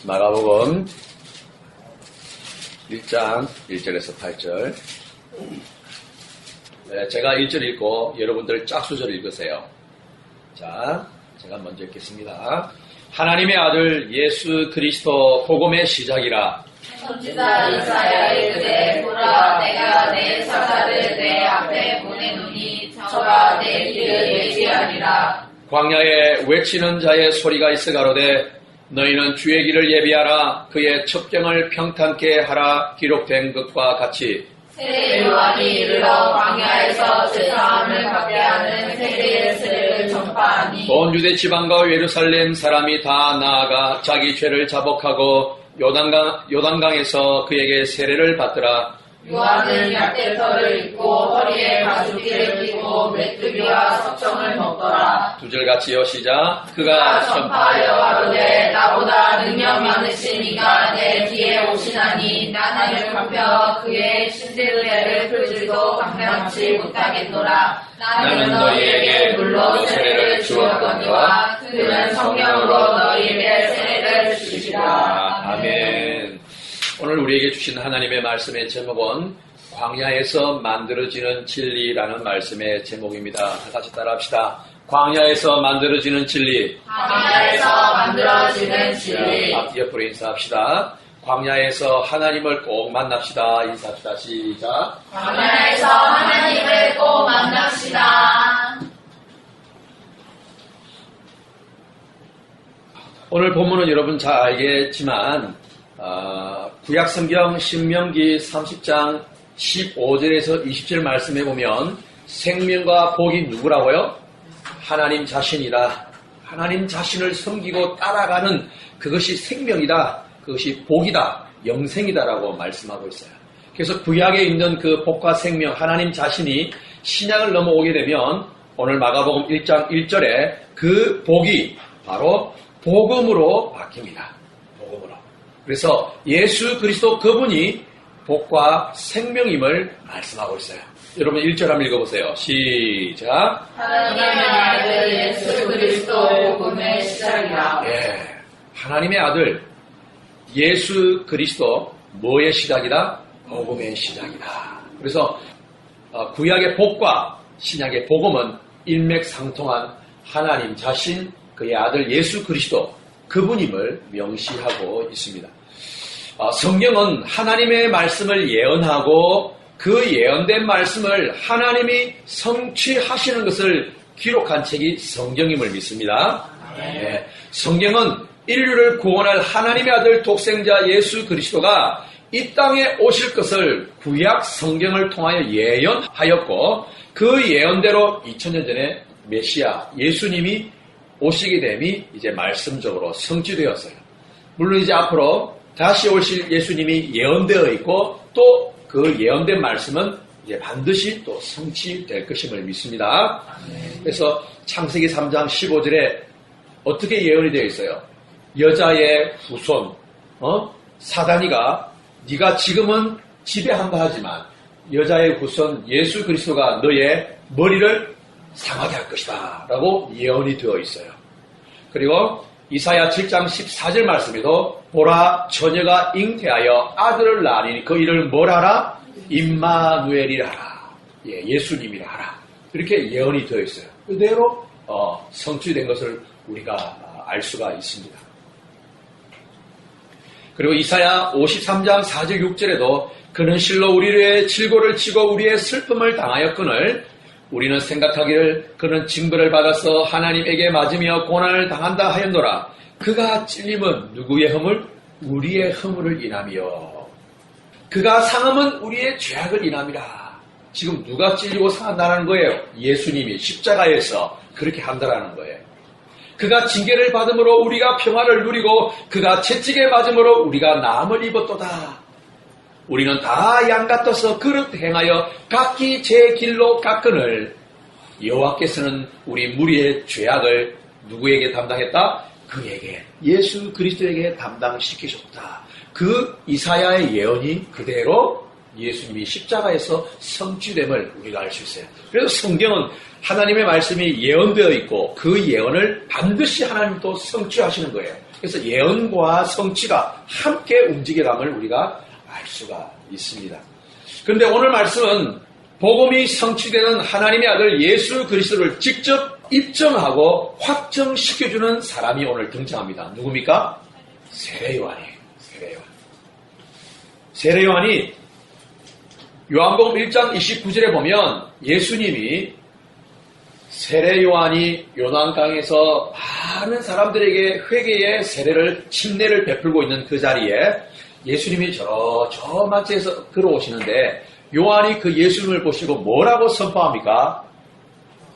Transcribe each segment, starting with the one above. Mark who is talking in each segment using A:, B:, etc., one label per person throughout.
A: 마가복음 1장 1절에서 8절. 제가 1절 읽고 여러분들 짝수절 읽으세요. 자, 제가 먼저 읽겠습니다. 하나님의 아들 예수 그리스도 복음의 시작이라.
B: 선지자 이사야의 이르되 보라 내가 내 사사를 내 앞에 보내노니 저가 내 길을 예비하리라.
A: 광야에 외치는 자의 소리가 있어 가로되 너희는 주의 길을 예비하라. 그의 첩경을 평탄케 하라. 기록된 것과 같이
B: 세례 요한이 이르러 광야에서 제사함을 받게 하는 세례의 세례를 전파하니
A: 온 유대 지방과 예루살렘 사람이 다 나아가 자기 죄를 자복하고 요단강에서 그에게 세례를 받더라.
B: 요한은 약대털을 입고 허리에 가죽기를 끼고 메뚜기와 석청을 먹더라.
A: 2절 같이요. 시작.
B: 그가 전파하여 가로되 나보다 능력 많으신 이가 내 뒤에 오시나니 나는 갚혀 그의 신들레를 풀지도 감당치 못하겠노라. 나는 너희에게 물로 세례를 주었거니와 그는 성령으로 너희에게 세례를 주시리라.
A: 아멘. 오늘 우리에게 주신 하나님의 말씀의 제목은 광야에서 만들어지는 진리라는 말씀의 제목입니다. 같이 따라합시다. 광야에서 만들어지는 진리.
B: 광야에서 만들어지는 진리.
A: 앞 옆으로 인사합시다. 광야에서 하나님을 꼭 만납시다. 인사합시다. 시작.
B: 광야에서 하나님을 꼭 만납시다.
A: 오늘 본문은 여러분 잘 알겠지만 구약성경 신명기 30장 15절에서 20절 말씀해 보면 생명과 복이 누구라고요? 하나님 자신이다. 하나님 자신을 섬기고 따라가는 그것이 생명이다. 그것이 복이다. 영생이다라고 말씀하고 있어요. 그래서 구약에 있는 그 복과 생명 하나님 자신이 신약을 넘어오게 되면 오늘 마가복음 1장 1절에 그 복이 바로 복음으로 바뀝니다. 복음으로. 그래서 예수 그리스도 그분이 복과 생명임을 말씀하고 있어요. 여러분 1절 한번 읽어보세요. 시작.
B: 하나님의 아들 예수 그리스도 복음의 시작이라.
A: 예, 하나님의 아들 예수 그리스도 뭐의 시작이다? 복음의 시작이다. 그래서 구약의 복과 신약의 복음은 일맥상통한 하나님 자신 그의 아들 예수 그리스도 그분임을 명시하고 있습니다. 성경은 하나님의 말씀을 예언하고 그 예언된 말씀을 하나님이 성취하시는 것을 기록한 책이 성경임을 믿습니다. 네. 성경은 인류를 구원할 하나님의 아들 독생자 예수 그리스도가 이 땅에 오실 것을 구약 성경을 통하여 예언하였고 그 예언대로 2000년 전에 메시아 예수님이 오시게 됨이 이제 말씀적으로 성취되었어요. 물론 이제 앞으로 다시 오실 예수님이 예언되어 있고 또 그 예언된 말씀은 이제 반드시 또 성취될 것임을 믿습니다. 그래서 창세기 3장 15절에 어떻게 예언이 되어 있어요? 여자의 후손, 사단이가 네가 지금은 지배한다 하지만 여자의 후손 예수 그리스도가 너의 머리를 상하게 할 것이다 라고 예언이 되어 있어요. 그리고 이사야 7장 14절 말씀에도 보라 처녀가 잉태하여 아들을 낳으니 그 이름을 뭐라 하라? 임마누엘이라 하라. 예수님이라 하라. 이렇게 예언이 되어 있어요. 그대로 성취된 것을 우리가 알 수가 있습니다. 그리고 이사야 53장 4절 6절에도 그는 실로 우리의 질고를 치고 우리의 슬픔을 당하였거늘 우리는 생각하기를 그는 징벌을 받아서 하나님에게 맞으며 고난을 당한다 하였노라. 그가 찔림은 누구의 허물? 우리의 허물을 인하며 그가 상함은 우리의 죄악을 인함이라. 지금 누가 찔리고 상한다는 거예요? 예수님이 십자가에서 그렇게 한다라는 거예요. 그가 징계를 받음으로 우리가 평화를 누리고 그가 채찍에 맞음으로 우리가 나음을 입었도다. 우리는 다 양 같아서 그릇 행하여 각기 제 길로 갔거늘 여호와께서는 우리 무리의 죄악을 누구에게 담당했다? 그에게 예수 그리스도에게 담당시키셨다. 그 이사야의 예언이 그대로 예수님이 십자가에서 성취됨을 우리가 알 수 있어요. 그래서 성경은 하나님의 말씀이 예언되어 있고 그 예언을 반드시 하나님도 성취하시는 거예요. 그래서 예언과 성취가 함께 움직여감을 우리가 알 수가 있습니다. 그런데 오늘 말씀은 복음이 성취되는 하나님의 아들 예수 그리스도를 직접 입증하고 확정시켜주는 사람이 오늘 등장합니다. 누굽니까? 세례요한이에요. 세례요한이 요한복음 1장 29절에 보면 예수님이 세례요한이 요단강에서 많은 사람들에게 회개의 세례를 침례를 베풀고 있는 그 자리에 예수님이 저 마치에서 걸어오시는데 요한이 그 예수님을 보시고 뭐라고 선포합니까?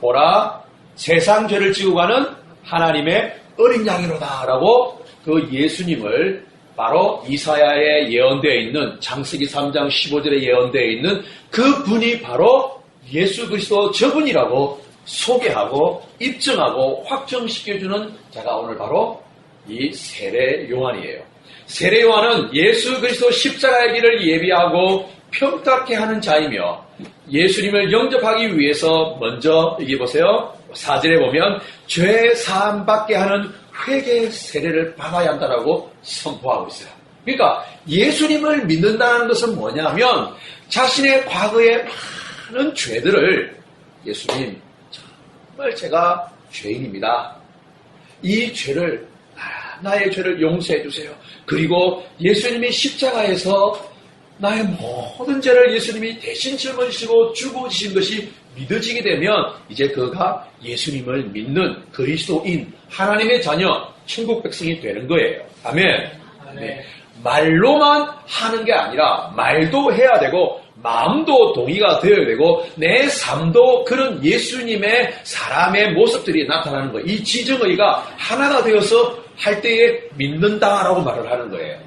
A: 보라, 세상 죄를 지고 가는 하나님의 어린 양이로다 라고 그 예수님을 바로 이사야에 예언되어 있는 창세기 3장 15절에 예언되어 있는 그 분이 바로 예수 그리스도 저분이라고 소개하고 입증하고 확정시켜주는 자가 오늘 바로 이 세례 요한이에요. 세례 요한은 예수 그리스도 십자가의 길을 예비하고 평탁케 하는 자이며 예수님을 영접하기 위해서 먼저 여기 보세요. 4절에 보면 죄 사함 받게 하는 회개 세례를 받아야 한다라고 선포하고 있어요. 그러니까 예수님을 믿는다는 것은 뭐냐면 자신의 과거의 많은 죄들을 예수님 정말 제가 죄인입니다. 이 죄를 나의 죄를 용서해 주세요. 그리고 예수님이 십자가에서 나의 모든 죄를 예수님이 대신 짊어지시고 죽으신 것이 믿어지게 되면 이제 그가 예수님을 믿는 그리스도인 하나님의 자녀 천국 백성이 되는 거예요. 아멘. 네. 말로만 하는 게 아니라 말도 해야 되고 마음도 동의가 되어야 되고 내 삶도 그런 예수님의 사람의 모습들이 나타나는 거예요. 이 지정의가 하나가 되어서 할 때에 믿는다라고 말을 하는 거예요.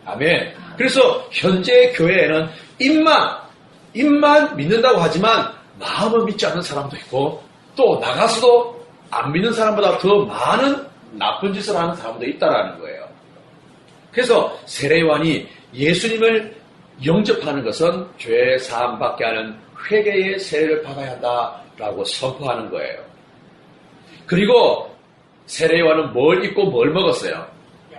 A: 아멘. 그래서 현재 교회에는 입만 믿는다고 하지만 마음을 믿지 않는 사람도 있고 또 나가서도 안 믿는 사람보다 더 많은 나쁜 짓을 하는 사람도 있다라는 거예요. 그래서 세례요한이 예수님을 영접하는 것은 죄 사함 받게 하는 회개의 세례를 받아야 한다라고 선포하는 거예요. 그리고 세례요한은 뭘 입고 뭘 먹었어요?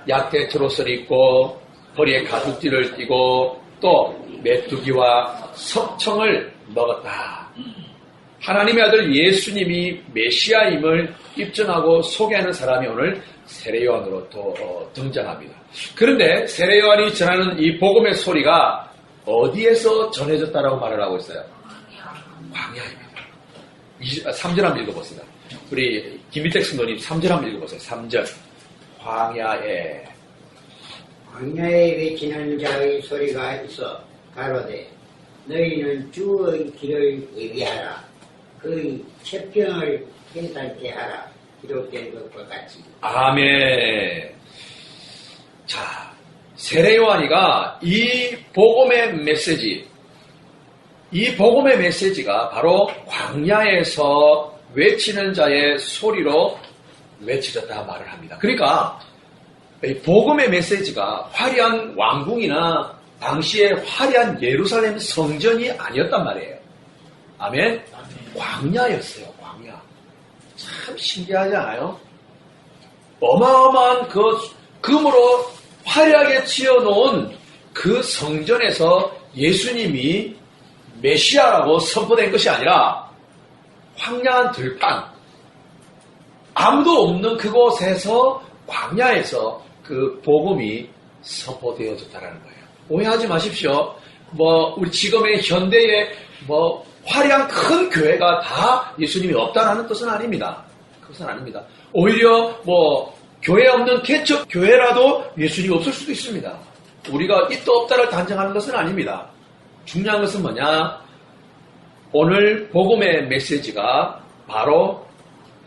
A: 약대 트로스를 입고 허리에 가죽띠를 띠고 또 메뚜기와 석청을 먹었다. 하나님의 아들 예수님이 메시아임을 입증하고 소개하는 사람이 오늘 세례요한으로 또 등장합니다. 그런데 세례요한이 전하는 이 복음의 소리가 어디에서 전해졌다라고 말을 하고 있어요? 광야입니다. 3절 한번 읽어보세요. 우리 김희택 성도님 3절 한번 읽어보세요. 3절. 광야에
C: 외치는 자의 소리가 있어 가로되 너희는 주의 길을 예비하라. 그 책경을 괜찮게 하라. 기록된 것과 같이.
A: 아멘. 자, 세례요한이가 이 복음의 메시지가 바로 광야에서 외치는 자의 소리로 외쳐졌다 말을 합니다. 그러니까 이 복음의 메시지가 화려한 왕궁이나 당시에 화려한 예루살렘 성전이 아니었단 말이에요. 아멘? 광야였어요. 광야. 참 신기하지 않아요? 어마어마한 그 금으로 화려하게 지어놓은 그 성전에서 예수님이 메시아라고 선포된 것이 아니라 황량한 들판, 아무도 없는 그곳에서 광야에서 그 복음이 선포되어졌다는 거예요. 오해하지 마십시오. 우리 지금의 현대의 화려한 큰 교회가 다 예수님이 없다라는 뜻은 아닙니다. 그것은 아닙니다. 오히려 교회 없는 개척 교회라도 예수님이 없을 수도 있습니다. 우리가 있다 없다를 단정하는 것은 아닙니다. 중요한 것은 뭐냐? 오늘 복음의 메시지가 바로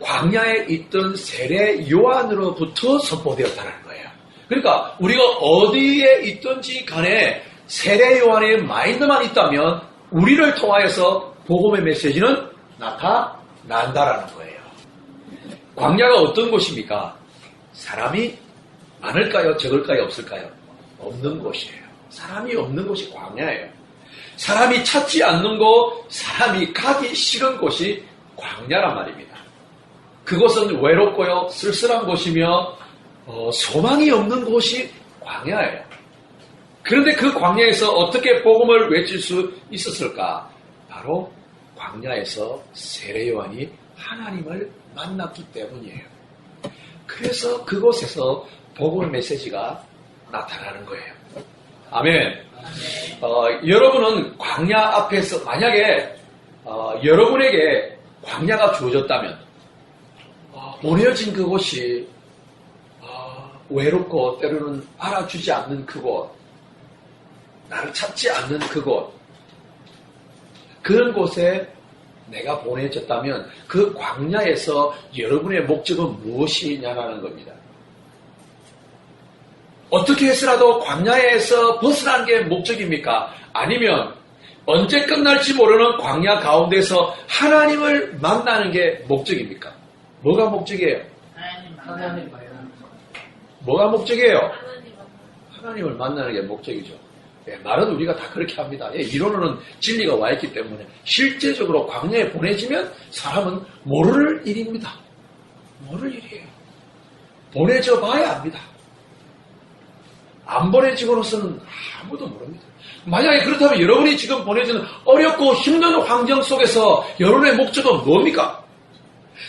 A: 광야에 있던 세례 요한으로부터 선포되었다는 거예요. 그러니까 우리가 어디에 있든지 간에 세례 요한의 마인드만 있다면 우리를 통하여서 복음의 메시지는 나타난다라는 거예요. 광야가 어떤 곳입니까? 사람이 많을까요? 적을까요? 없을까요? 없는 곳이에요. 사람이 없는 곳이 광야예요. 사람이 찾지 않는 곳, 사람이 가기 싫은 곳이 광야란 말입니다. 그곳은 외롭고요, 쓸쓸한 곳이며 소망이 없는 곳이 광야예요. 그런데 그 광야에서 어떻게 복음을 외칠 수 있었을까? 바로 광야에서 세례 요한이 하나님을 만났기 때문이에요. 그래서 그곳에서 복음의 메시지가 나타나는 거예요. 아멘. 여러분은 광야 앞에서 만약에 여러분에게 광야가 주어졌다면 보내어진 그곳이 외롭고 때로는 알아주지 않는 그곳, 나를 찾지 않는 그곳, 그런 곳에 내가 보내졌다면 그 광야에서 여러분의 목적은 무엇이냐라는 겁니다. 어떻게 해서라도 광야에서 벗어나는 게 목적입니까? 아니면 언제 끝날지 모르는 광야 가운데서 하나님을 만나는 게 목적입니까? 뭐가 목적이에요? 뭐가 목적이에요? 하나님을 만나는 게 목적이죠. 말은 우리가 다 그렇게 합니다. 이론으로는 진리가 와 있기 때문에 실제적으로 광야에 보내지면 사람은 모를 일입니다. 모를 일이에요. 보내져 봐야 합니다. 안 보내지고로서는 아무도 모릅니다. 만약에 그렇다면 여러분이 지금 보내지는 어렵고 힘든 환경 속에서 여러분의 목적은 뭡니까?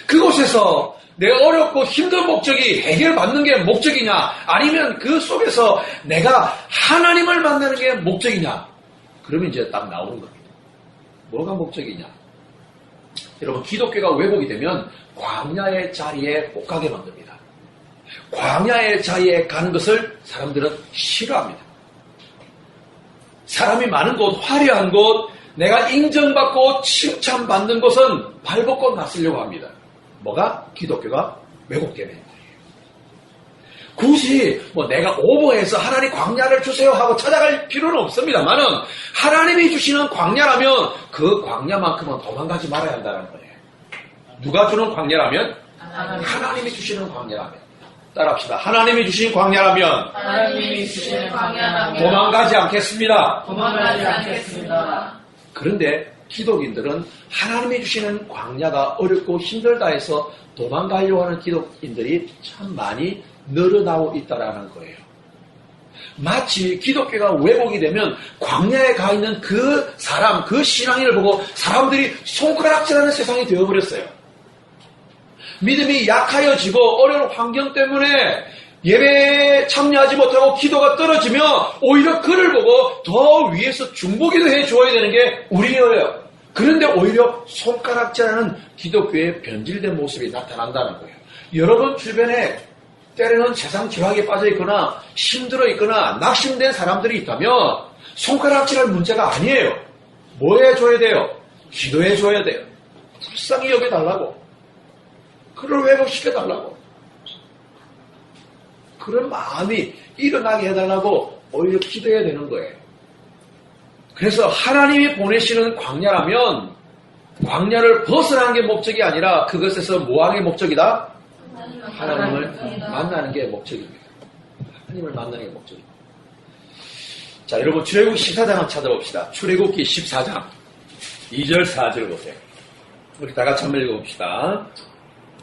A: 그곳에서 내 어렵고 힘든 목적이 해결받는 게 목적이냐, 아니면 그 속에서 내가 하나님을 만나는 게 목적이냐? 그러면 이제 딱 나오는 겁니다. 뭐가 목적이냐? 여러분, 기독교가 왜곡이 되면 광야의 자리에 못 가게 만듭니다. 광야의 자리에 가는 것을 사람들은 싫어합니다. 사람이 많은 곳, 화려한 곳, 내가 인정받고 칭찬받는 곳은 발벗고 나서려고 합니다. 뭐가? 기독교가 왜곡되는 거예요. 굳이 내가 오버해서 하나님 광야를 주세요 하고 찾아갈 필요는 없습니다만은 하나님이 주시는 광야라면 그 광야만큼은 도망가지 말아야 한다는 거예요. 누가 주는 광야라면? 하나님이 주시는 광야라면. 따라합시다. 하나님이 주신 광야라면 도망가지 않겠습니다. 그런데 기독인들은 하나님이 주시는 광야가 어렵고 힘들다 해서 도망가려고 하는 기독인들이 참 많이 늘어나고 있다는 거예요. 마치 기독교가 왜곡이 되면 광야에 가 있는 그 사람, 그 신앙인을 보고 사람들이 손가락질하는 세상이 되어버렸어요. 믿음이 약하여지고 어려운 환경 때문에 예배에 참여하지 못하고 기도가 떨어지면 오히려 그를 보고 더 위에서 중보기도 해줘야 되는 게 우리예요. 그런데 오히려 손가락질하는 기독교의 변질된 모습이 나타난다는 거예요. 여러분 주변에 때로는 세상 지각에 빠져 있거나 힘들어 있거나 낙심된 사람들이 있다면 손가락질할 문제가 아니에요. 뭐 해줘야 돼요? 기도해줘야 돼요. 불쌍히 여겨달라고. 그를 회복시켜달라고. 그런 마음이 일어나게 해달라고 오히려 기도해야 되는 거예요. 그래서 하나님이 보내시는 광야라면 광야를 벗어나는 게 목적이 아니라 그것에서 뭐 하는 게 목적이다? 하나님을 만나는 게 목적입니다. 하나님을 만나는 게 목적입니다. 자, 여러분 출애굽기 14장 한번 찾아봅시다. 출애굽기 14장 2절 4절 보세요. 우리 다 같이 한번 읽어봅시다.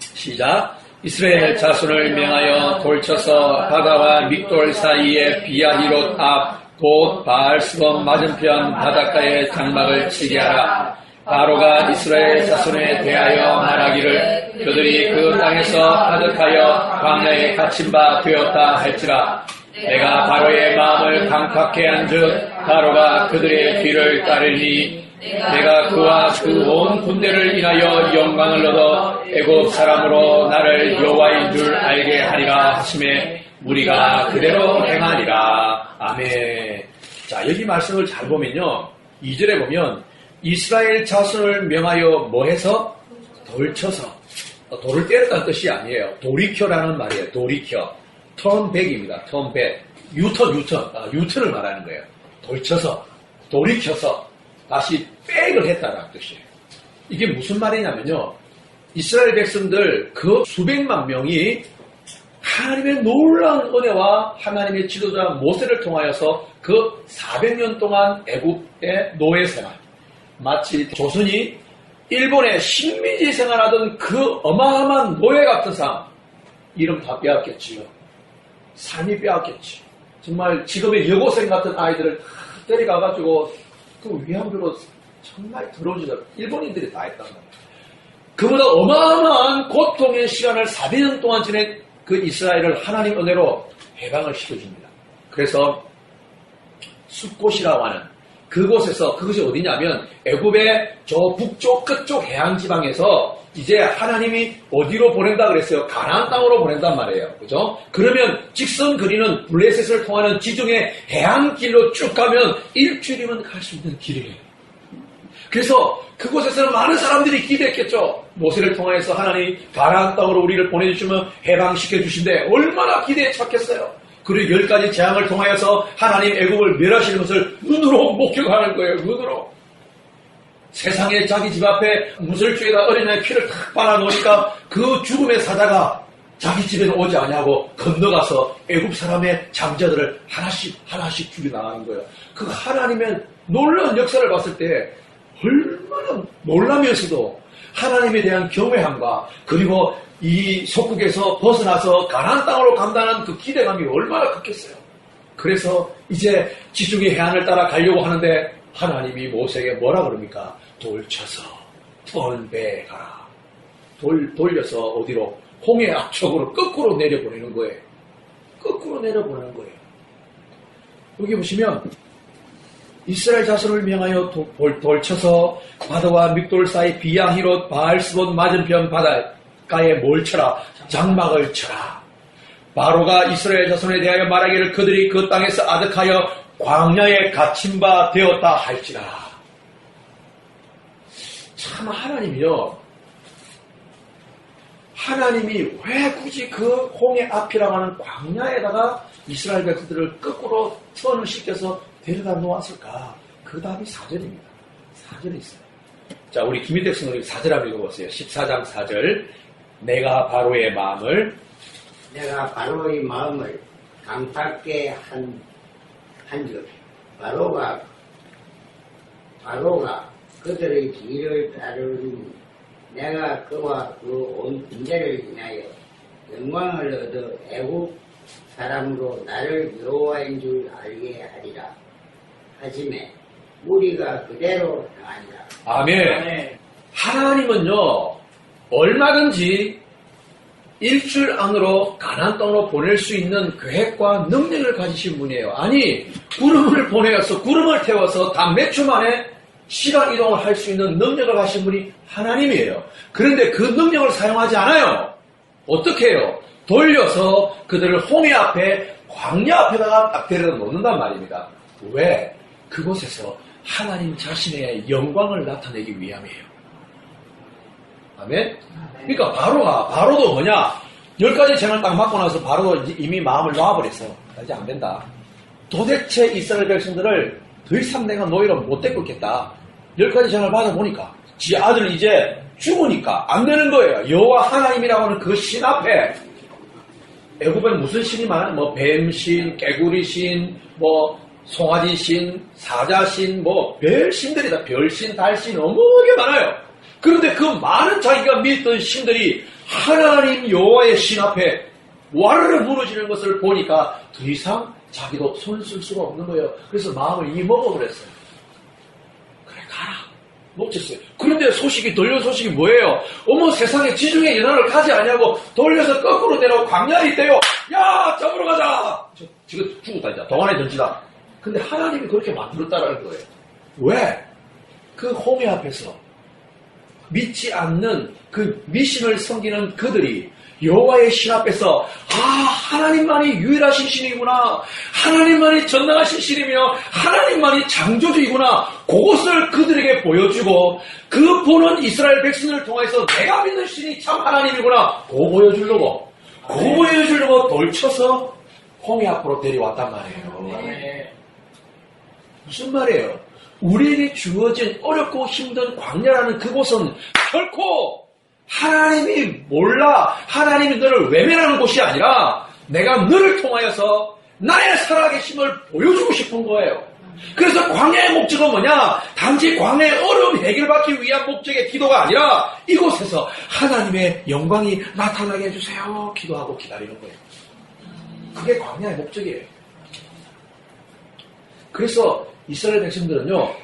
A: 시작. 이스라엘 자손을 명하여 돌쳐서 바다와 믹돌 사이에 비아히롯 앞 곧 바알스본 맞은편 바닷가에 장막을 치게 하라. 바로가 이스라엘 자손에 대하여 말하기를 그들이 그 땅에서 가득하여 광야에 갇힌 바 되었다 할지라. 내가 바로의 마음을 강팍케 한즉 바로가 그들의 뒤를 따르니 내가 그와 그 온 군대를 인하여 영광을 얻어 애굽 사람으로 나를 여호와인 줄 알게 하리라 하심에 우리가 그대로 행하리라. 아멘. 자, 여기 말씀을 잘 보면요. 2절에 보면 이스라엘 자손을 명하여 뭐 해서? 돌쳐서. 돌을 때렸다는 뜻이 아니에요. 돌이켜라는 말이에요. 돌이켜. 턴백입니다. 턴백. 유턴을 말하는 거예요. 돌쳐서, 돌이켜서 다시 백을 했다는 뜻이에요. 이게 무슨 말이냐면요. 이스라엘 백성들 그 수백만 명이 하나님의 놀라운 은혜와 하나님의 지도자 모세를 통하여서 그 400년 동안 애굽의 노예 생활, 마치 조선이 일본의 식민지 생활하던 그 어마어마한 노예 같은 삶, 이름 다 빼앗겼지요. 삶이 빼앗겼지. 정말 지금의 여고생 같은 아이들을 다 데려가가지고 그 위안부로 정말 더러운 짓을 일본인들이 다 했단 말이야. 그보다 어마어마한 고통의 시간을 400년 동안 지낸 그 이스라엘을 하나님 은혜로 해방을 시켜줍니다. 그래서 숫곳이라고 하는 그곳에서, 그것이 어디냐면 애굽의 저 북쪽 끝쪽 해안 지방에서 이제 하나님이 어디로 보낸다 그랬어요? 가나안 땅으로 보낸단 말이에요. 그죠? 그러면 직선 그리는 블레셋을 통하는 지중해 해안길로 쭉 가면 일주일이면 갈 수 있는 길이에요. 그래서 그곳에서는 많은 사람들이 기대했겠죠. 모세를 통해서 하나님 가나안 땅으로 우리를 보내주시면 해방시켜 주신데 얼마나 기대에 찼겠어요. 그리고 10가지 재앙을 통하여서 하나님 애굽을 멸하시는 것을 눈으로 목격하는 거예요. 눈으로. 세상에 자기 집 앞에 무설주에다 어린아이 피를 탁 빨아놓으니까 그 죽음의 사자가 자기 집에는 오지 않냐고 건너가서 애굽 사람의 장자들을 하나씩 죽여나가는 거예요. 그 하나님의 놀라운 역사를 봤을 때 얼마나 놀라면서도 하나님에 대한 경외함과 그리고 이 속국에서 벗어나서 가나안 땅으로 간다는 그 기대감이 얼마나 컸겠어요. 그래서 이제 지중해 해안을 따라 가려고 하는데 하나님이 모세에게 뭐라 그럽니까? 돌 쳐서 푸른 배에 가라. 돌려서 어디로? 홍해 앞쪽으로 거꾸로 내려보내는 거예요. 거꾸로 내려보내는 거예요. 여기 보시면 이스라엘 자손을 명하여 돌 쳐서 바다와 믹돌 사이 비야히롯 바알스본 맞은편 바닷가에 뭘 쳐라? 장막을 쳐라. 바로가 이스라엘 자손에 대하여 말하기를 그들이 그 땅에서 아득하여 광야에 갇힌 바 되었다 할지라. 참 하나님이요. 하나님이 왜 굳이 그 홍해 앞이라고 하는 광야에다가 이스라엘 백성들을 거꾸로 선을 시켜서 데려다 놓았을까? 그 답이 4절입니다. 4절에 있어요. 자, 우리 김희택 성도님 4절 한번 읽어보세요. 14장 4절. 내가 바로의 마음을
C: 강팍게 한즉 바로가 그들의 길을 따르니 내가 그와 그 온 군대를 인하여 영광을 얻어 애국 사람으로 나를 여호와인 줄 알게 하리라. 하지매 무리가 그대로 행하니라.
A: 아멘. 하나님은요, 얼마든지 일주일 안으로 가나안 땅으로 보낼 수 있는 계획과 능력을 가지신 분이에요. 아니, 구름을 보내어서 구름을 태워서 단 몇 초 만에 시간 이동을 할 수 있는 능력을 가신 분이 하나님이에요. 그런데 그 능력을 사용하지 않아요. 어떻게 해요? 돌려서 그들을 홍해 앞에, 광야 앞에다가 딱 데려다 놓는단 말입니다. 왜? 그곳에서 하나님 자신의 영광을 나타내기 위함이에요. 아멘? 그러니까 바로도 뭐냐? 10가지 재앙을 딱 맞고 나서 바로도 이미 마음을 놔버렸어. 이제 안 된다. 도대체 이스라엘 백성들을 더 이상 내가 너희를 못 데리고 있겠다. 10가지 재앙을 받아보니까 지 아들 이제 죽으니까 안 되는 거예요. 여호와 하나님이라고 하는 그 신 앞에 애굽에는 무슨 신이 많아요? 뭐 뱀신, 개구리신, 뭐 송아지신, 사자신, 뭐 별신들이다. 별신, 달신 어마어마하게 많아요. 그런데 그 많은 자기가 믿던 신들이 하나님 여호와의 신 앞에 와르르 무너지는 것을 보니까 더 이상 자기도 손을 쓸 수가 없는 거예요. 그래서 마음을 이미 먹어버렸어요. 그래 가라. 놓쳤어요. 그런데 돌려 소식이 뭐예요? 어머 세상에 지중해 연안을 가지 않냐고 돌려서 거꾸로 내려오고 광야에 있대요. 야 잡으러 가자. 지금 죽었다 이제 동안의 전지다. 근데 하나님이 그렇게 만들었다라는 거예요. 왜? 그 홍해 앞에서 믿지 않는 그 미신을 섬기는 그들이 여호와의 신 앞에서 하나님만이 유일하신 신이구나, 하나님만이 전능하신 신이며 하나님만이 창조주이구나, 그것을 그들에게 보여주고 그 보는 이스라엘 백성을 통해서 내가 믿는 신이 참 하나님이구나 그거 보여주려고 돌쳐서 홍해 앞으로 데려왔단 말이에요. 무슨 말이에요? 우리에게 주어진 어렵고 힘든 광야라는 그곳은 결코 하나님이 몰라, 하나님이 너를 외면하는 곳이 아니라 내가 너를 통하여서 나의 살아계심을 보여주고 싶은 거예요. 그래서 광야의 목적은 뭐냐? 단지 광야의 어려움 해결받기 위한 목적의 기도가 아니라 이곳에서 하나님의 영광이 나타나게 해주세요 기도하고 기다리는 거예요. 그게 광야의 목적이에요. 그래서 이스라엘 백성들은요,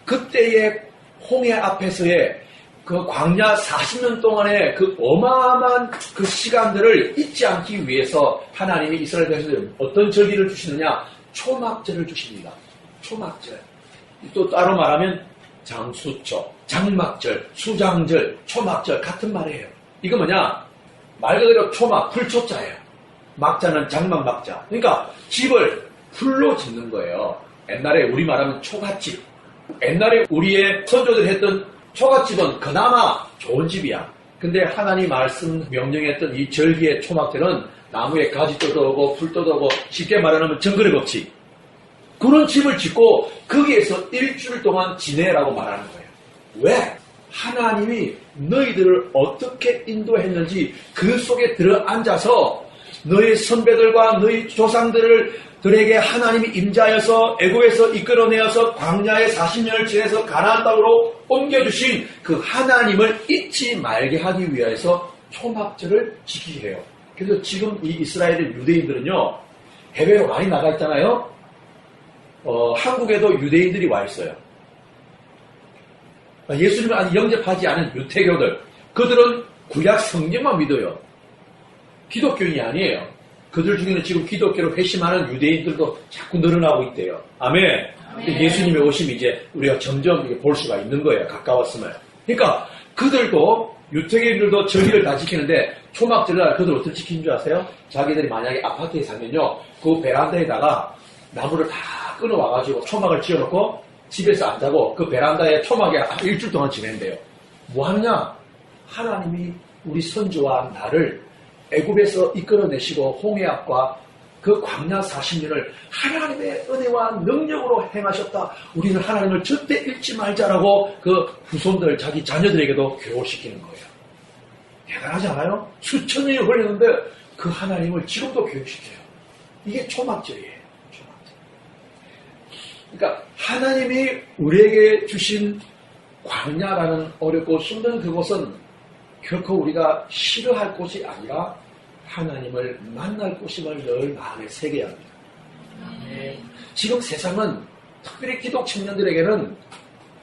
A: 그때의 홍해 앞에서의 그 광야 40년 동안의 그 어마어마한 그 시간들을 잊지 않기 위해서 하나님이 이스라엘 백성들에 어떤 절기를 주시느냐? 초막절을 주십니다. 초막절. 또 따로 말하면 장수초, 장막절, 수장절, 초막절 같은 말이에요. 이거 뭐냐? 말 그대로 초막, 풀초자예요. 막자는 장막 막자. 그러니까 집을 풀로 짓는 거예요. 옛날에 우리 말하면 초가집. 옛날에 우리의 선조들이 했던 초가집은 그나마 좋은 집이야. 근데 하나님 말씀 명령했던 이 절기의 초막들은 나무에 가지 뜯어오고 풀 뜯어오고 쉽게 말하면 정글의 법칙. 그런 집을 짓고 거기에서 일주일 동안 지내라고 말하는 거예요. 왜? 하나님이 너희들을 어떻게 인도했는지 그 속에 들어앉아서 너희 선배들과 너희 조상들에게 하나님이 임자여서 애굽에서 이끌어내어서 광야의 40년을 지내서 가나안 땅으로 옮겨주신 그 하나님을 잊지 말게 하기 위해서 초막절을 지키게 해요. 그래서 지금 이 이스라엘의 유대인들은요, 해외로 많이 나가 있잖아요. 한국에도 유대인들이 와 있어요. 예수님을 아직 영접하지 않은 유태교들, 그들은 구약 성경만 믿어요. 기독교인이 아니에요. 그들 중에는 지금 기독교로 회심하는 유대인들도 자꾸 늘어나고 있대요. 아멘. 예수님의 오심이 이제 우리가 점점 볼 수가 있는 거예요. 가까웠음을. 그러니까 그들도, 유태교인들도 절기를 다 지키는데 초막절날 그들 어떻게 지키는 줄 아세요? 자기들이 만약에 아파트에 살면요, 그 베란다에다가 나무를 다 끊어와가지고 초막을 지어놓고 집에서 안 자고 그 베란다에 초막에 일주일 동안 지낸대요. 뭐 하느냐? 하나님이 우리 선조와 나를 애굽에서 이끌어내시고 홍해 앞과 그 광야 40년을 하나님의 은혜와 능력으로 행하셨다. 우리는 하나님을 절대 잊지 말자라고 그 후손들, 자기 자녀들에게도 교육시키는 거예요. 대단하지 않아요? 수천 년이 걸렸는데 그 하나님을 지금도 교육시켜요. 이게 초막절이에요. 그러니까 하나님이 우리에게 주신 광야라는 어렵고 힘든 그곳은 결코 우리가 싫어할 곳이 아니라 하나님을 만날 곳임을 늘 마음에 새겨야 합니다. 지금 세상은 특별히 기독 청년들에게는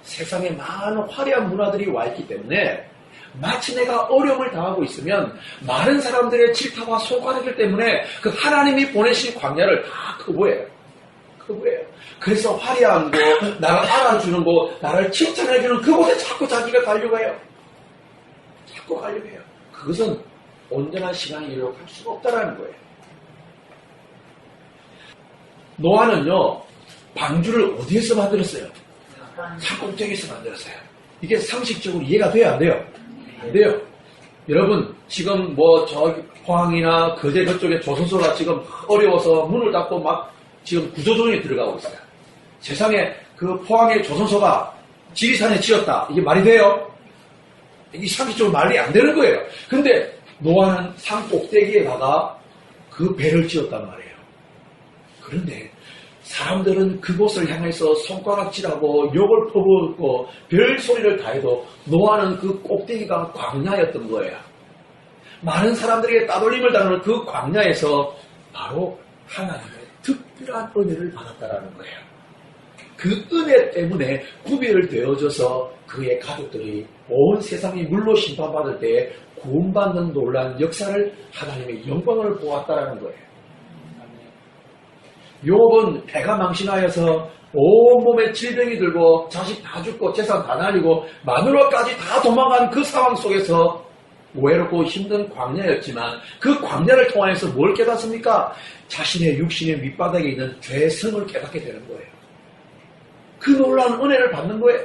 A: 세상에 많은 화려한 문화들이 와 있기 때문에 마치 내가 어려움을 당하고 있으면 많은 사람들의 질타와 소관들 때문에 그 하나님이 보내신 광야를 다 거부해요. 그래서 화려한 곳, 나를 알아주는 곳, 나를 칭찬해주는 그곳에 자꾸 자기가 가려고 해요. 그것은 온전한 시간이 이루어 갈 수가 없다는 거예요. 노아는요, 방주를 어디에서 만들었어요? 산꼭대기에서 만들었어요. 이게 상식적으로 이해가 돼요, 안 돼요? 안 돼요. 여러분, 지금 저 포항이나 거제 그쪽에 조선소가 지금 어려워서 문을 닫고 막 지금 구조조정에 들어가고 있어요. 세상에 그 포항의 조선소가 지리산에 지었다. 이게 말이 돼요? 이게 상식적으로 말이 안 되는 거예요. 근데 노아는 산 꼭대기에다가 그 배를 지었단 말이에요. 그런데 사람들은 그곳을 향해서 손가락질하고 욕을 퍼붓고 별 소리를 다 해도 노아는 그 꼭대기가 광야였던 거예요. 많은 사람들에게 따돌림을 당하는 그 광야에서 바로 하나님의 특별한 은혜를 받았다라는 거예요. 그 은혜 때문에 구별을 되어져서 그의 가족들이 온 세상이 물로 심판받을 때 구원받는 놀라운 역사를 하나님의 영광을 보았다라는 거예요. 욥은 배가 망신하여서 온몸에 질병이 들고 자식 다 죽고 재산 다 날리고 마누라까지 다 도망간 그 상황 속에서 외롭고 힘든 광야였지만 그 광야를 통해서 뭘 깨닫습니까? 자신의 육신의 밑바닥에 있는 죄성을 깨닫게 되는 거예요. 그 놀라운 은혜를 받는 거예요.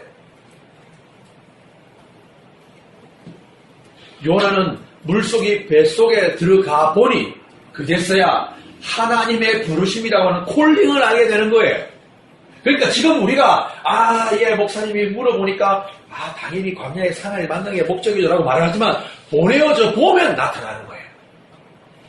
A: 요나는 물속이 뱃속에 들어가 보니 그제서야 하나님의 부르심이라고 하는 콜링을 알게 되는 거예요. 그러니까 지금 우리가 목사님이 물어보니까 당연히 광야의 사나이를 만나는 게 목적이죠라고 말을 하지만 보내어져 보면 나타나는 거예요.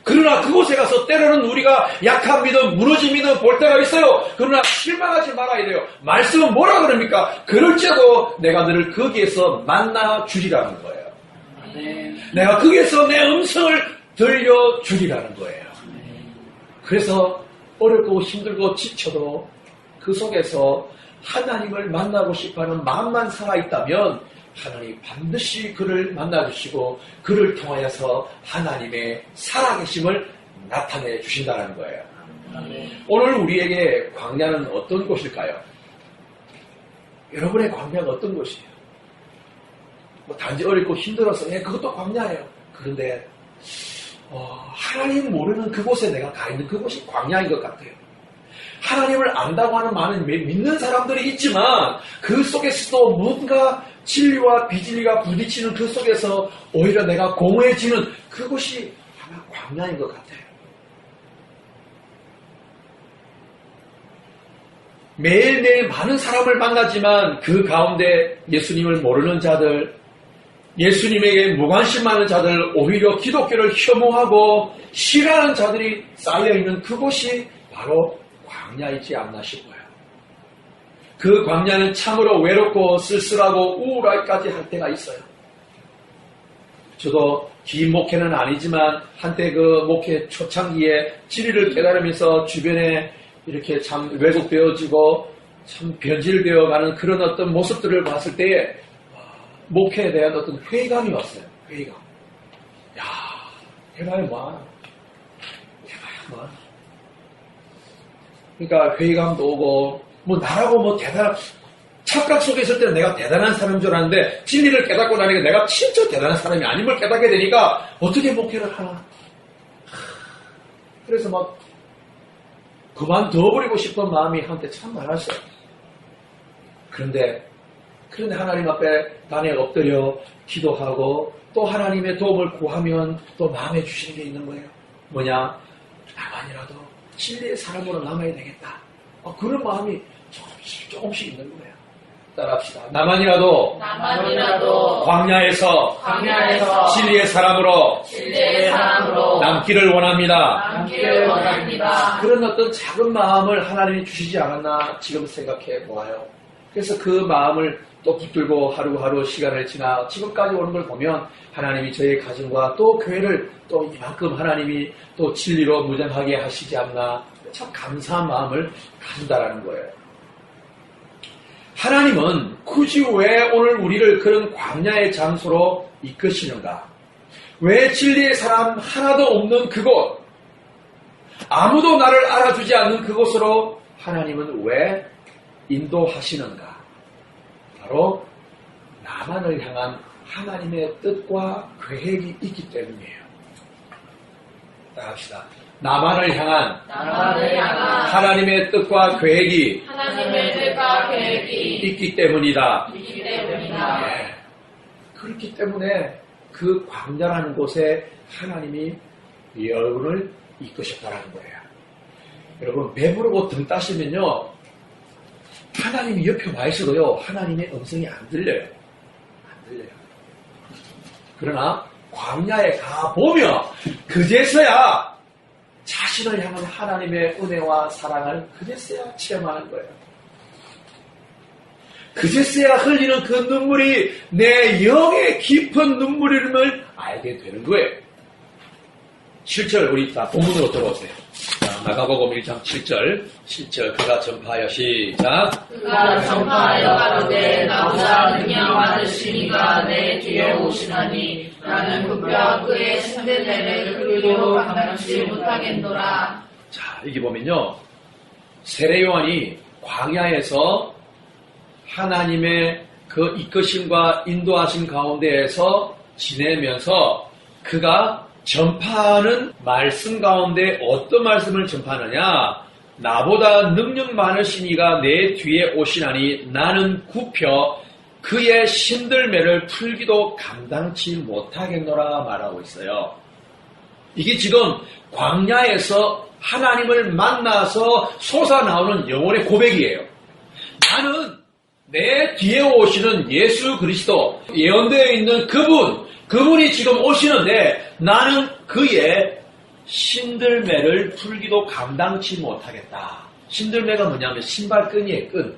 A: 그러나 그곳에 가서 때로는 우리가 약한 믿음, 무너진 믿음 볼 때가 있어요. 그러나 실망하지 말아야 돼요. 말씀은 뭐라 그럽니까? 그럴지라도 내가 너를 거기에서 만나 주리라는 거예요. 내가 거기에서 내 음성을 들려주리라는 거예요. 그래서 어렵고 힘들고 지쳐도 그 속에서 하나님을 만나고 싶어하는 마음만 살아있다면 하나님 반드시 그를 만나주시고 그를 통하여서 하나님의 살아계심을 나타내 주신다는 거예요. 오늘 우리에게 광야는 어떤 곳일까요? 여러분의 광야가 어떤 곳이에요? 단지 어렵고 힘들어서 그것도 광야예요. 그런데 하나님 모르는 그곳에 내가 가 있는 그곳이 광야인 것 같아요. 하나님을 안다고 하는 많은 믿는 사람들이 있지만 그 속에서도 뭔가 진리와 비진리가 부딪히는 그 속에서 오히려 내가 공허해지는 그곳이 아마 광야인 것 같아요. 매일매일 많은 사람을 만나지만 그 가운데 예수님을 모르는 자들, 예수님에게 무관심 많은 자들, 오히려 기독교를 혐오하고 싫어하는 자들이 쌓여있는 그곳이 바로 광야이지 않나 싶어요. 그 광야는 참으로 외롭고 쓸쓸하고 우울하기까지 할 때가 있어요. 저도 긴 목회는 아니지만 한때 그 목회 초창기에 진리를 깨달으면서 주변에 이렇게 참 왜곡되어지고 참 변질되어가는 그런 어떤 모습들을 봤을 때에 목회에 대한 어떤 회의감이 왔어요. 회의감. 야, 해봐야 뭐. 그러니까 회의감도 오고 뭐 나라고 뭐 대단한 착각 속에 있을 때는 내가 대단한 사람인 줄 알았는데 진리를 깨닫고 나니까 내가 진짜 대단한 사람이 아님을 깨닫게 되니까 어떻게 목회를 하나. 그래서 막 그만둬버리고 싶은 마음이 한때 참 많았어요. 그런데 하나님 앞에 단에 엎드려 기도하고 또 하나님의 도움을 구하면 또 마음에 주시는 게 있는 거예요. 뭐냐? 나만이라도 진리의 사람으로 남아야 되겠다. 그런 마음이 조금씩 있는 거예요. 따라합시다. 나만이라도 광야에서 진리의 사람으로 남기를 원합니다. 그런 어떤 작은 마음을 하나님이 주시지 않았나 지금 생각해 보아요. 그래서 그 마음을 또 붙들고 하루하루 시간을 지나 지금까지 오는 걸 보면 하나님이 저의 가정과 또 교회를 또 이만큼 하나님이 또 진리로 무장하게 하시지 않나 참 감사한 마음을 가진다라는 거예요. 하나님은 굳이 왜 오늘 우리를 그런 광야의 장소로 이끄시는가? 왜 진리의 사람 하나도 없는 그곳, 아무도 나를 알아주지 않는 그곳으로 하나님은 왜 인도하시는가? 바로 나만을 향한 하나님의 뜻과 계획이 있기 때문이에요. 따라합시다. 나만을 향한 하나님의 뜻과 계획이 있기 때문이다. 네. 그렇기 때문에 그 광야라는 곳에 하나님이 여러분을 이끄셨다는 거예요. 여러분 배부르고 등 따시면요 하나님이 옆에 와 있어도요 하나님의 음성이 안 들려요. 그러나 광야에 가보면 그제서야 자신을 향한 하나님의 은혜와 사랑을 그제서야 체험하는 거예요. 그제서야 흘리는 그 눈물이 내 영의 깊은 눈물임을 알게 되는 거예요. 7절 우리 다 본문으로 들어오세요. 마가복음 1장 7절 그가 전파하여 시작.
B: 그가 전파하여 가로되 나보다 능력 많으시니가 내 뒤에 오시나니 나는 그가 그의 신들레를 그리로 감당치 못하겠노라.
A: 자 여기 보면요 세례 요한이 광야에서 하나님의 그 이끄심과 인도하심 가운데에서 지내면서 그가 전파하는 말씀 가운데 어떤 말씀을 전파하느냐? 나보다 능력 많으신 이가 내 뒤에 오시나니 나는 굽혀 그의 신들매를 풀기도 감당치 못하겠노라 말하고 있어요. 이게 지금 광야에서 하나님을 만나서 솟아나오는 영혼의 고백이에요. 나는 내 뒤에 오시는 예수 그리스도 예언되어 있는 그분이 지금 오시는데 나는 그의 신들매를 풀기도 감당치 못하겠다. 신들매가 뭐냐면 신발끈이에요. 끈.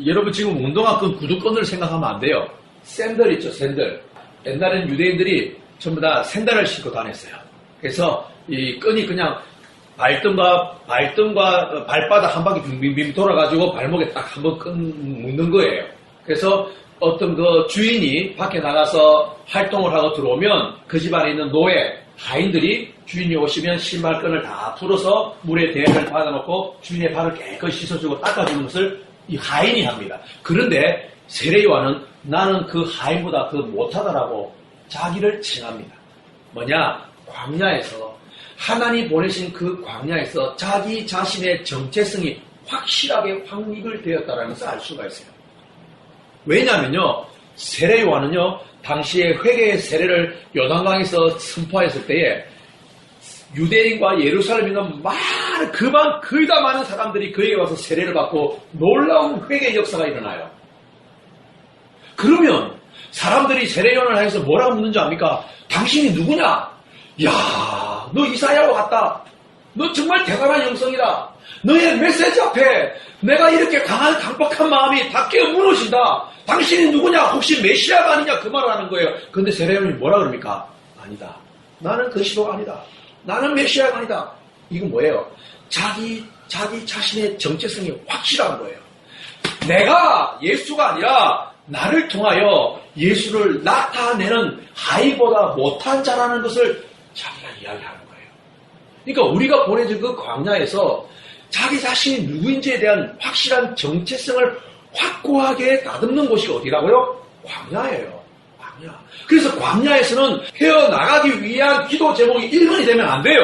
A: 여러분 지금 운동화 끈, 구두끈을 생각하면 안 돼요. 샌들 있죠, 샌들. 옛날에는 유대인들이 전부 다 샌들을 신고 다녔어요. 그래서 이 끈이 그냥 발등과 발바닥 한 바퀴 빙빙빙 돌아가지고 발목에 딱 한 번 묶는 거예요. 그래서 어떤 그 주인이 밖에 나가서 활동을 하고 들어오면 그 집안에 있는 노예, 하인들이 주인이 오시면 신발끈을 다 풀어서 물에 대를 받아놓고 주인의 발을 깨끗이 씻어주고 닦아주는 것을 이 하인이 합니다. 그런데 세례 요한은 나는 그 하인보다 더 못하다라고 자기를 칭합니다. 뭐냐? 광야에서 하나님 보내신 그 광야에서 자기 자신의 정체성이 확실하게 확립을 되었다는 것을 알 수가 있어요. 왜냐하면요, 세례 요한은요, 당시에 회개의 세례를 요단강에서 선포했을 때에 유대인과 예루살렘인은 그다 많은 사람들이 그에게 와서 세례를 받고 놀라운 회개의 역사가 일어나요. 그러면 사람들이 세례 요한을 향해서 뭐라고 묻는지 압니까? 당신이 누구냐? 야, 너 이사야와 같다. 너 정말 대단한 영성이다. 너의 메시지 앞에 내가 이렇게 강박한 마음이 다 깨어 무너진다. 당신이 누구냐? 혹시 메시아가 아니냐? 그 말을 하는 거예요. 그런데 세례 요한이 뭐라 그럽니까? 아니다. 나는 그 시도가 아니다. 나는 메시아가 아니다. 이건 뭐예요? 자기 자신의 정체성이 확실한 거예요. 내가 예수가 아니라 나를 통하여 예수를 나타내는 하인보다 못한 자라는 것을 자기가 이야기하는 거예요. 그러니까 우리가 보내준 그 광야에서 자기 자신이 누구인지에 대한 확실한 정체성을 확고하게 다듬는 곳이 어디라고요? 광야예요. 광야. 그래서 광야에서는 헤어나가기 위한 기도 제목이 1번이 되면 안 돼요.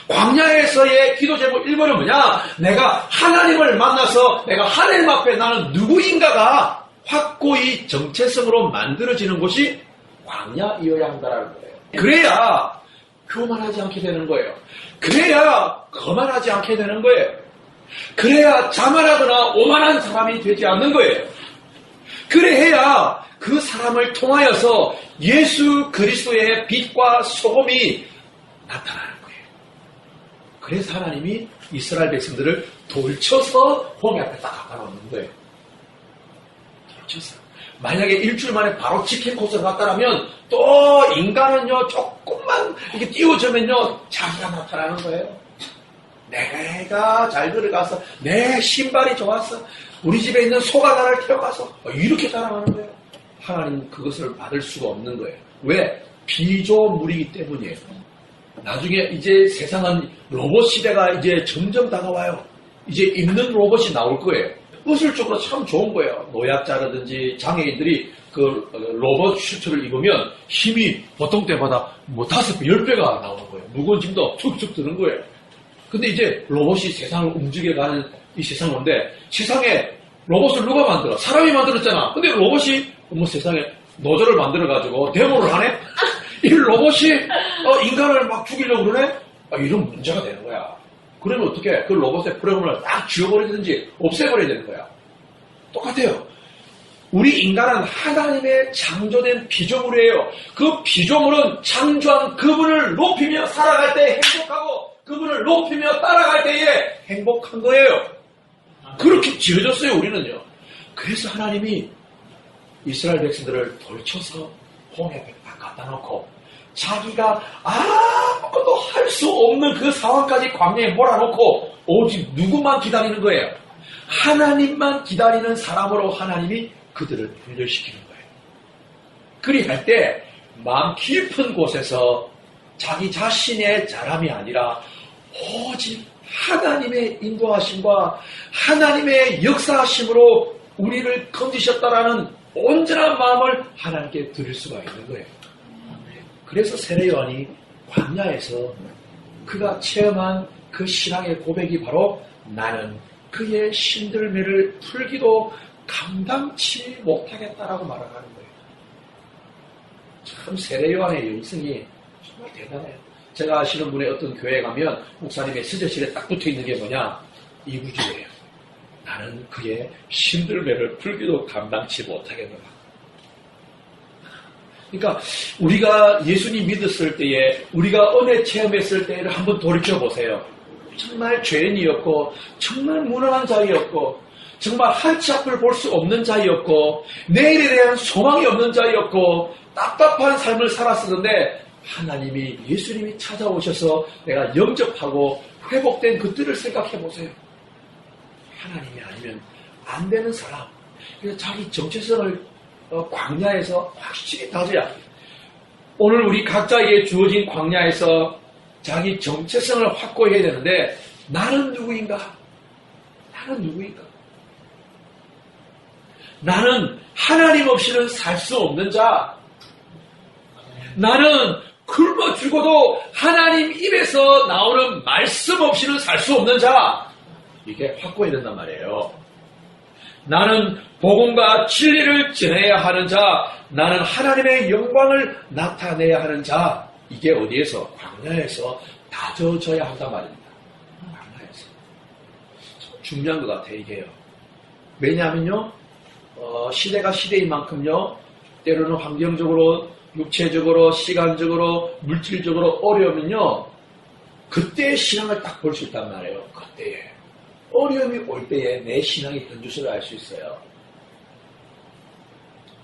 A: 광야에서의 기도 제목 1번은 뭐냐? 내가 하나님을 만나서 내가 하나님 앞에 나는 누구인가가 확고히 정체성으로 만들어지는 곳이 광야이어야 한다는 거예요. 그래야 교만하지 않게 되는 거예요. 그래야 거만하지 않게 되는 거예요. 그래야 자만하거나 오만한 사람이 되지 않는 거예요. 그래야 그 사람을 통하여서 예수 그리스도의 빛과 소금이 나타나는 거예요. 그래서 하나님이 이스라엘 백성들을 돌쳐서 홍해 앞에 딱 갖다 놓는 거예요. 돌쳐서. 만약에 일주일 만에 바로 치킨 코스를 갔다라면 또 인간은요 조금만 이렇게 띄워주면요 자기가 나타나는 거예요. 내가 잘 들어가서 내 신발이 좋았어. 우리 집에 있는 소가 나를 태워가서 이렇게 자랑하는 거예요. 하나님 그것을 받을 수가 없는 거예요. 왜? 비조물이기 때문이에요. 나중에 이제 세상은 로봇 시대가 이제 점점 다가와요. 이제 입는 로봇이 나올 거예요. 의술적으로 참 좋은 거예요. 노약자라든지 장애인들이 그 로봇 슈트를 입으면 힘이 보통 때보다 뭐 5배, 10배가 나오는 거예요. 무거운 짐도 툭툭 드는 거예요. 근데 이제 로봇이 세상을 움직여가는 이 세상 건데 세상에 로봇을 누가 만들어? 사람이 만들었잖아. 근데 로봇이 뭐 세상에 노조를 만들어가지고 데모를 하네? 이 로봇이 인간을 막 죽이려고 그러네? 이런 문제가 되는 거야. 그러면 어떻게 그 로봇의 프로그램을 딱 지워버리든지 없애버려야 되는 거야. 똑같아요. 우리 인간은 하나님의 창조된 피조물이에요. 그 피조물은 창조한 그분을 높이며 살아갈 때 행복하고 그분을 높이며 따라갈 때에 행복한 거예요. 그렇게 지어졌어요, 우리는요. 그래서 하나님이 이스라엘 백성들을 돌쳐서 홍해에 딱 갖다 놓고 자기가 아무것도 할 수 없는 그 상황까지 광야에 몰아놓고 오직 누구만 기다리는 거예요? 하나님만 기다리는 사람으로 하나님이 그들을 분별시키는 거예요. 그리할 때 마음 깊은 곳에서 자기 자신의 자람이 아니라 오직 하나님의 인도하심과 하나님의 역사하심으로 우리를 건지셨다라는 온전한 마음을 하나님께 드릴 수가 있는 거예요. 그래서 세례 요한이 광야에서 그가 체험한 그 신앙의 고백이 바로 나는 그의 신들매를 풀기도 감당치 못하겠다라고 말하는 거예요. 참 세례 요한의 영성이 정말 대단해요. 제가 아시는 분의 어떤 교회에 가면 목사님의 수제실에 딱 붙어있는 게 뭐냐? 이 구절이에요. 나는 그의 신들매를 풀기도 감당치 못하겠노라. 그러니까 우리가 예수님 믿었을 때에 우리가 은혜 체험했을 때를 한번 돌이켜보세요. 정말 죄인이었고 정말 무능한 자이었고 정말 한치 앞을 볼 수 없는 자이었고 내일에 대한 소망이 없는 자이었고 답답한 삶을 살았었는데 하나님이 예수님이 찾아오셔서 내가 영접하고 회복된 그들을 생각해 보세요. 하나님이 아니면 안 되는 사람. 그래서 자기 정체성을 광야에서 확실히 다져야. 오늘 우리 각자에게 주어진 광야에서 자기 정체성을 확고해야 되는데 나는 누구인가? 나는 누구인가? 나는 하나님 없이는 살 수 없는 자. 나는 굶어 죽어도 하나님 입에서 나오는 말씀 없이는 살 수 없는 자. 이게 확고해야 된단 말이에요. 나는 복음과 진리를 전해야 하는 자. 나는 하나님의 영광을 나타내야 하는 자. 이게 어디에서? 광야에서 다져져야 한단 말입니다. 광야에서. 중요한 것 같아요, 이게요. 왜냐하면요, 시대가 시대인 만큼요, 때로는 환경적으로, 육체적으로, 시간적으로, 물질적으로 어려우면요, 그때의 신앙을 딱 볼 수 있단 말이에요. 그때에. 어려움이 올 때에 내 신앙의 현주소를 알 수 있어요.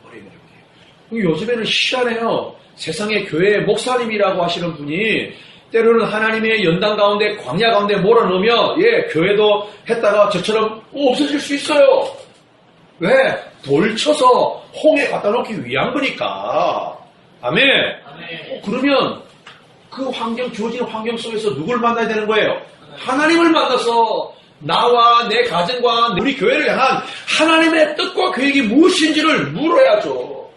A: 어려움이 올 때. 요즘에는 희한해요. 세상에 교회 목사님이라고 하시는 분이 때로는 하나님의 연단 가운데, 광야 가운데 몰아넣으면, 교회도 했다가 저처럼 없어질 수 있어요. 왜? 돌 쳐서 홍에 갖다 놓기 위한 거니까. 아멘. 그러면 그 환경, 주어진 환경 속에서 누굴 만나야 되는 거예요? 하나님을 만나서 나와 내 가정과 우리 교회를 향한 하나님의 뜻과 계획이 무엇인지를 물어야죠.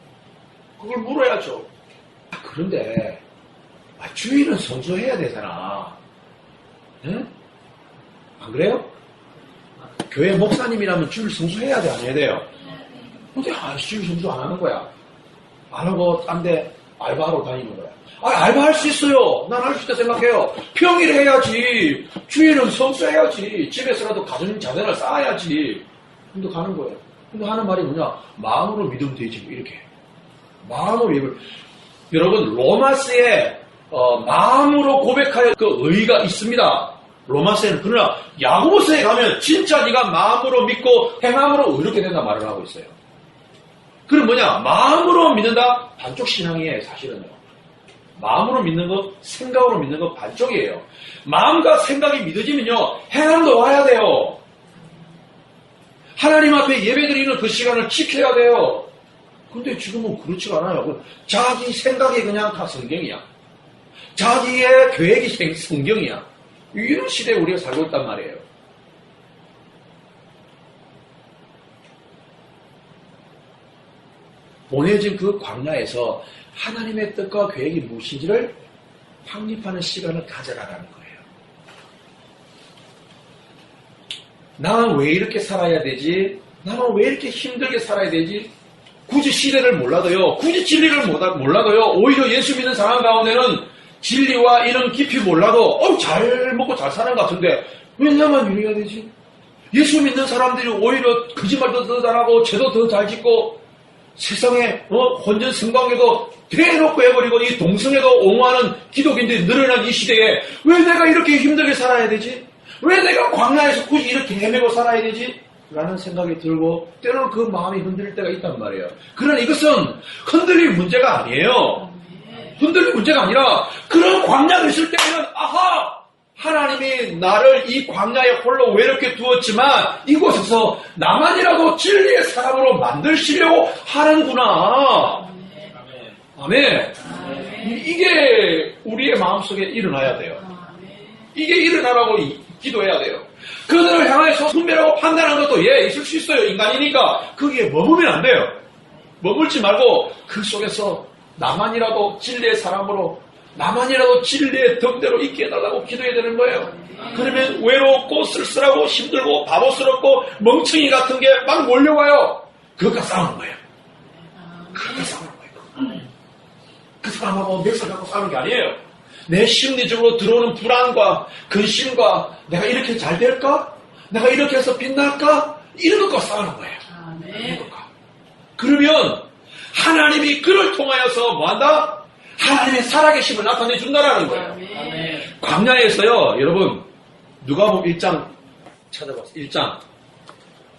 A: 그걸 물어야죠. 그런데 주일은 성수해야 되잖아. 응? 안 그래요? 교회 목사님이라면 주일 성수해야 돼, 안 해야 돼요? 근데 주일 성수 안 하는 거야. 안 하고 딴 데 알바하러 다니는 거야. 알바할 수 있어요. 난 할 수 있다 생각해요. 평일에 해야지. 주일은 성수해야지. 집에서라도 가정 자산을 쌓아야지. 근데 가는 거예요. 근데 하는 말이 뭐냐? 마음으로 믿으면 되지. 이렇게. 마음으로 믿으면. 여러분, 로마서에 마음으로 고백하여 그 의의가 있습니다. 로마서에는. 그러나 야고보서에 가면 진짜 네가 마음으로 믿고 행함으로 의롭게 된다 말을 하고 있어요. 그럼 뭐냐? 마음으로 믿는다? 반쪽 신앙이에요, 사실은요. 마음으로 믿는 것, 생각으로 믿는 것 반쪽이에요. 마음과 생각이 믿어지면요, 행함도 와야 돼요. 하나님 앞에 예배드리는 그 시간을 지켜야 돼요. 근데 지금은 그렇지가 않아요. 자기 생각이 그냥 다 성경이야. 자기의 계획이 성경이야. 이런 시대에 우리가 살고 있단 말이에요. 보내진 그 광야에서 하나님의 뜻과 계획이 무엇인지를 확립하는 시간을 가져가라는 거예요. 나는 왜 이렇게 살아야 되지? 나는 왜 이렇게 힘들게 살아야 되지? 굳이 시대를 몰라도요, 굳이 진리를 몰라도요, 오히려 예수 믿는 사람 가운데는 진리와 이런 깊이 몰라도 잘 먹고 잘 사는 것 같은데 왜 나만 이래야 되지? 예수 믿는 사람들이 오히려 거짓말도 더 잘하고 죄도 더 잘 짓고 세상에 혼전 성관계도 대놓고 해버리고 이 동성애도 옹호하는 기독인들이 늘어난 이 시대에 왜 내가 이렇게 힘들게 살아야 되지? 왜 내가 광야에서 굳이 이렇게 헤매고 살아야 되지? 라는 생각이 들고 때로는 그 마음이 흔들릴 때가 있단 말이에요. 그러나 이것은 흔들릴 문제가 아니에요. 흔들릴 문제가 아니라 그런 광야가 있을 때는 아하! 하나님이 나를 이 광야에 홀로 외롭게 두었지만 이곳에서 나만이라도 진리의 사람으로 만드시려고 하는구나. 아멘. 이게 우리의 마음속에 일어나야 돼요. 이게 일어나라고 기도해야 돼요. 그들을 향해서 분별하고 판단하는 것도 있을 수 있어요. 인간이니까. 거기에 머물면 안 돼요. 머물지 말고 그 속에서 나만이라도 진리의 사람으로 나만이라도 진리의 덤대로 있게 해달라고 기도해야 되는 거예요. 그러면 외롭고 쓸쓸하고 힘들고 바보스럽고 멍청이 같은 게 막 몰려와요. 그것과 싸우는 거예요. 그것과 싸우는 거예요. 그 사람하고 멱살 갖고 싸우는 게 아니에요. 내 심리적으로 들어오는 불안과 근심과 내가 이렇게 잘 될까? 내가 이렇게 해서 빛날까? 이런 것과 싸우는 거예요. 이런 것과. 그러면 하나님이 그를 통하여서 뭐한다? 하나님의 살아계심을 나타내준다라는 거예요. 광야에서요, 여러분, 누가복음 1장 찾아봤어요. 1장.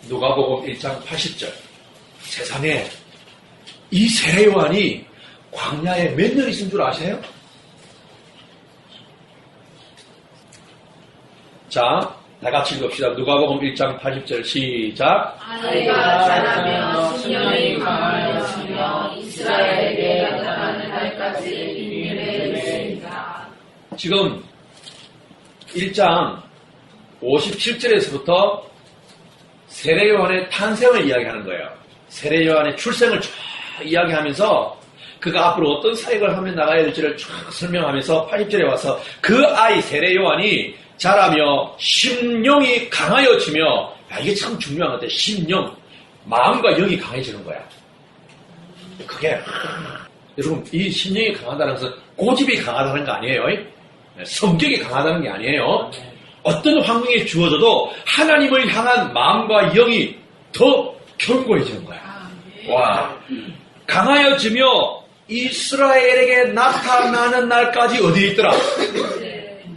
A: 누가복음 1장 80절. 세상에 이 세례요한이 광야에 몇 년 있은 줄 아세요? 자, 다 같이 읽읍시다. 누가복음 1장 80절 시작.
B: 아이가 자라며 신령이 강하여지며 이스라엘에게 나타나는 날까지 비밀에 있으리라.
A: 지금 1장 57절에서부터 세례 요한의 탄생을 이야기하는 거예요. 세례 요한의 출생을 쭉 이야기하면서 그가 앞으로 어떤 사역을 하며 나가야 될지를 쭉 설명하면서 80절에 와서 그 아이 세례 요한이 자라며 심령이 강하여지며, 야, 이게 참 중요한 것 같아요. 심령, 마음과 영이 강해지는 거야. 그게 여러분, 이 심령이 강하다는 것은 고집이 강하다는 거 아니에요. 성격이 강하다는 게 아니에요. 어떤 환경이 주어져도 하나님을 향한 마음과 영이 더 견고해지는 거야. 와, 강하여지며 이스라엘에게 나타나는 날까지 어디에 있더라?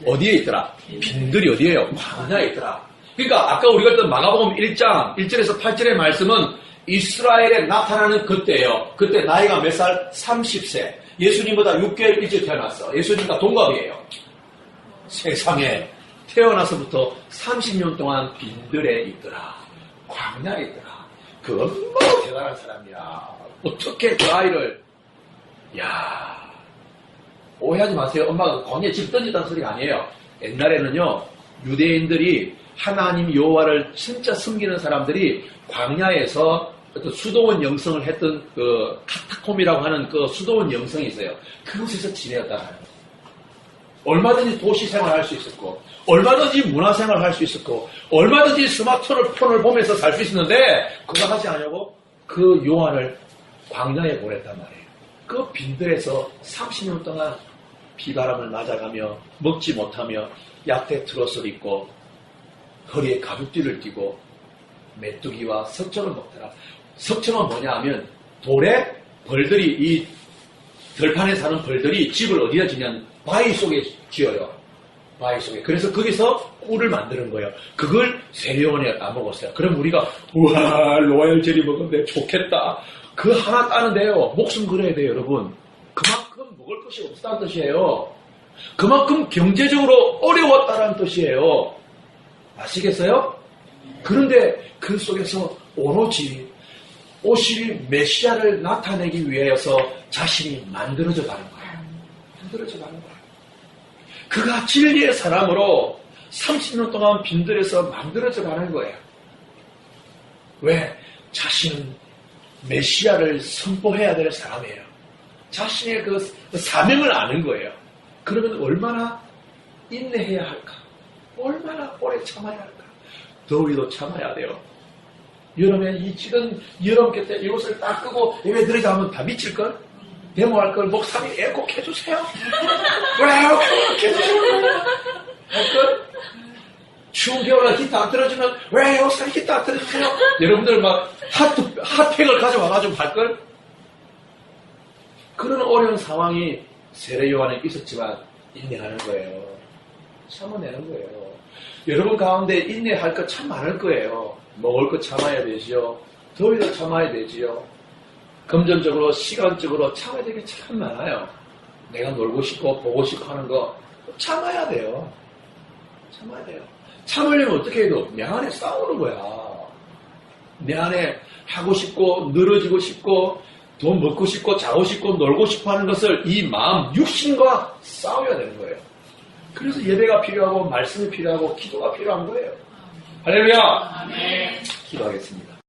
A: 어디에 있더라? 빈들이 어디에요? 광야에 있더라. 그러니까 아까 우리가 했던 마가복음 1장 1절에서 8절의 말씀은 이스라엘에 나타나는 그때예요. 그때 나이가 몇 살? 30세. 예수님보다 6개월 일찍 태어났어. 예수님과 동갑이에요. 세상에 태어나서부터 30년 동안 빈들에 있더라. 광야에 있더라. 그 얼마나 대단한 사람이야. 어떻게 그 아이를, 야, 오해하지 마세요. 엄마가 광야에 집 던지다는 소리가 아니에요. 옛날에는요, 유대인들이 하나님 여호와를 진짜 섬기는 사람들이 광야에서 어떤 수도원 영성을 했던 그 카타콤이라고 하는 그 수도원 영성이 있어요. 그곳에서 지내었다. 얼마든지 도시 생활할 수 있었고, 얼마든지 문화 생활할 수 있었고, 얼마든지 스마트폰을 보면서 살 수 있었는데, 그거 하지 않냐고? 그 요한을 광야에 보냈단 말이에요. 그 빈들에서 30년 동안 비바람을 맞아가며, 먹지 못하며, 약대 트롯을 입고, 허리에 가죽띠를 띠고, 메뚜기와 석청을 먹더라. 석청은 뭐냐 하면, 돌에 벌들이, 이 들판에 사는 벌들이 집을 어디다 지냐면, 바위 속에 지어요. 바위 속에. 그래서 거기서 꿀을 만드는 거예요. 그걸 세례요한이 따먹었어요. 그럼 우리가 우와 로얄 젤리 먹었는데 좋겠다. 그 하나 따는데요. 목숨 걸어야 돼요, 여러분. 그만큼 먹을 것이 없다는 뜻이에요. 그만큼 경제적으로 어려웠다는 뜻이에요. 아시겠어요? 그런데 그 속에서 오로지 오실 메시아를 나타내기 위해서 자신이 만들어져 가는 거예요. 만들어져 가는 거예요. 그가 진리의 사람으로 30년 동안 빈들에서 만들어져 가는 거예요. 왜? 자신은 메시아를 선포해야 될 사람이에요. 자신의 그 사명을 아는 거예요. 그러면 얼마나 인내해야 할까? 얼마나 오래 참아야 할까? 더위도 참아야 돼요. 여름에 이 찌든 여름께 때 이것을 딱 끄고 예배 들어가면 다 미칠걸? 데모할 걸 목사님 애꼭 해주세요. 왜 애꼭 해주세요? 할걸? 추운 겨울에 기타 안 들어주면 왜 목사님 기타 안 들어주세요? 여러분들 막 핫팩을 가져와가지고 할걸? 그런 어려운 상황이 세례 요한에 있었지만 인내하는 거예요. 참아내는 거예요. 여러분 가운데 인내할 것 참 많을 거예요. 먹을 거 참아야 되지요. 더위도 참아야 되지요. 금전적으로, 시간적으로 참아야 될 게 참 많아요. 내가 놀고 싶고, 보고 싶고 하는 거 참아야 돼요. 참아야 돼요. 참으려면 어떻게 해도 내 안에 싸우는 거야. 내 안에 하고 싶고, 늘어지고 싶고, 돈 먹고 싶고, 자고 싶고, 놀고 싶어 하는 것을 이 마음, 육신과 싸워야 되는 거예요. 그래서 예배가 필요하고, 말씀이 필요하고, 기도가 필요한 거예요. 할렐루야!
B: 아멘.
A: 기도하겠습니다.